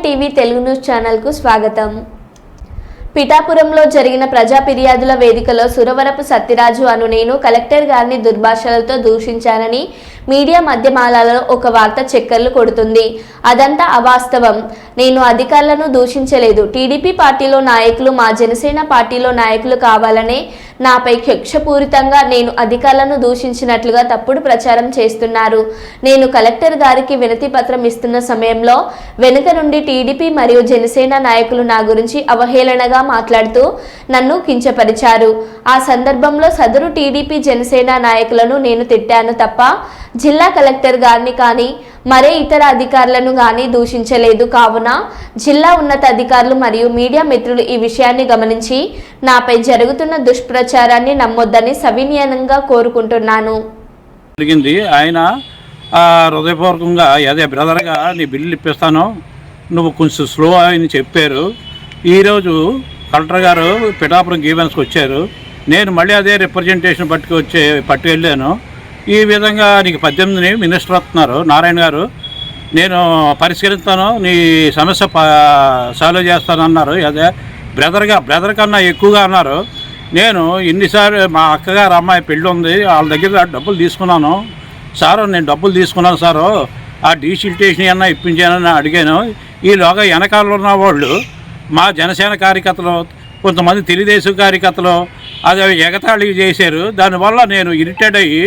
TV Telugu news ఛానల్కు స్వాగతం. పిఠాపురంలో జరిగిన ప్రజా ఫిర్యాదుల వేదికలో సురవరపు సత్యరాజు అను నేను కలెక్టర్ గారిని దుర్భాషలతో దూషించానని మీడియా మాధ్యమాలలో ఒక వార్త చక్కర్లు కొడుతుంది. అదంతా అవాస్తవం. నేను అధికారులను దూషించలేదు. టీడీపీ పార్టీలో నాయకులు మా జనసేన పార్టీలో నాయకులు కావాలనే నాపై కక్షపూరితంగా నేను అధికారులను దూషించినట్లుగా తప్పుడు ప్రచారం చేస్తున్నారు. నేను కలెక్టర్ గారికి వినతి పత్రం ఇస్తున్న సమయంలో వెనుక నుండి టీడీపీ మరియు జనసేన నాయకులు నా గురించి అవహేళనగా మాట్లాడుతూ నన్ను కించపరిచారు. ఆ సందర్భంలో సదరు టీడీపీ జనసేన నాయకులను నేను తిట్టాను తప్ప జిల్లా కలెక్టర్ గారిని కానీ మరే ఇతర అధికారులను కానీ దూషించలేదు. కావున జిల్లా ఉన్నత అధికారులు మరియు మీడియా మిత్రులు ఈ విషయాన్ని గమనించి నాపై జరుగుతున్న దుష్ప్రచారాన్ని నమ్మొద్దని సవినయంగా కోరుకుంటున్నాను. ఆయన హృదయపూర్వకంగా అదే బ్రదర్గా నీ బిల్లు ఇప్పిస్తాను, నువ్వు కొంచెం స్లో అని చెప్పారు. ఈరోజు కలెక్టర్ గారు పిఠాపురం గ్రీవెన్స్కి వచ్చారు. నేను మళ్ళీ అదే రిప్రజెంటేషన్ పట్టుకెళ్ళాను. ఈ విధంగా నీకు 18 మినిస్టర్ వస్తున్నారు నారాయణ గారు, నేను పరిష్కరిస్తాను, నీ సమస్య సాల్వ్ చేస్తాను అన్నారు. అదే బ్రదర్ కన్నా ఎక్కువగా అన్నారు. నేను ఎన్నిసార్లు మా అక్కగారు అమ్మాయి పెళ్ళి ఉంది, వాళ్ళ దగ్గర డబ్బులు తీసుకున్నాను సారు, నేను డబ్బులు తీసుకున్నాను సారు, ఆ డీసిల్టేషన్ అన్నా ఇప్పించానని అడిగాను. ఈలోగా వెనకాల ఉన్న వాళ్ళు మా జనసేన కార్యకర్తలు, కొంతమంది తెలుగుదేశం కార్యకర్తలు అది ఎగతాళి చేశారు. దానివల్ల నేను ఇరిటేట్ అయ్యి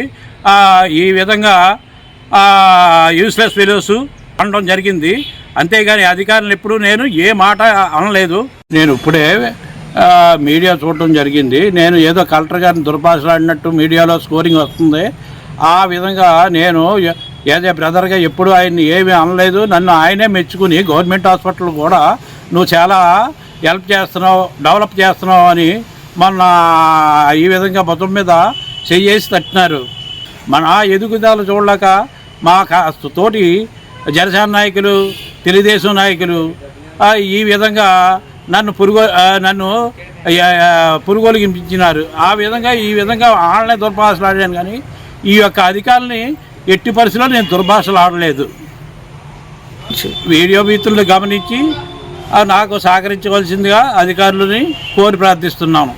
ఈ విధంగా యూస్లెస్ ఫెలోస్ అనడం జరిగింది. అంతేగాని అధికారులు ఎప్పుడు నేను ఏ మాట అనలేదు. నేను ఇప్పుడే మీడియా చూడటం జరిగింది. నేను ఏదో కలెక్టర్ గారిని దుర్భాషలాడినట్టు మీడియాలో స్కోరింగ్ వస్తుంది. ఆ విధంగా నేను ఏదో బ్రదర్గా ఎప్పుడు ఆయన్ని ఏమీ అనలేదు. నన్ను ఆయనే మెచ్చుకుని గవర్నమెంట్ హాస్పిటల్ కూడా నువ్వు చాలా హెల్ప్ చేస్తున్నావు, డెవలప్ చేస్తున్నావు అని మొన్న ఈ విధంగా మొత్తం మీద చెయ్యేసి తట్టినారు. మన ఎదుగుదల చూడలేక మా తోటి జనసేన నాయకులు, తెలుగుదేశం నాయకులు ఈ విధంగా నన్ను పురుగొలిగించినారు. ఈ విధంగా వాళ్ళనే దుర్భాషలు ఆడాను. కానీ ఈ యొక్క అధికారులని ఎట్టి పరిస్థితుల్లో నేను దుర్భాషలు ఆడలేదు. వీడియో మిత్రులు గమనించి నాకు సహకరించవలసిందిగా అధికారులని కోరి ప్రార్థిస్తున్నాను.